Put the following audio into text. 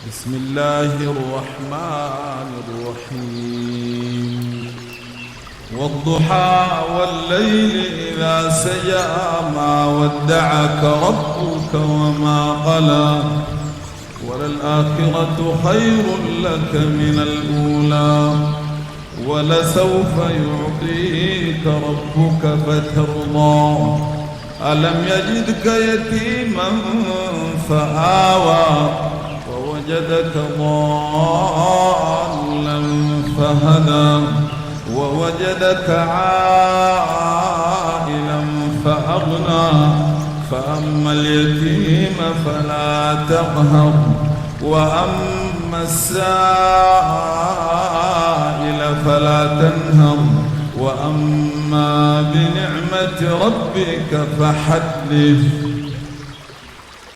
بسم الله الرحمن الرحيم والضحى والليل إذا سجى ما ودعك ربك وما قلى وللآخرة خير لك من الأولى ولسوف يعطيك ربك فترضى ألم يجدك يتيما فآوى ووجدك ضالا فهدى ووجدك عائلا فأغنى فأما اليتيم فلا تقهر وأما السائل فلا تنهر وأما بنعمة ربك فحدث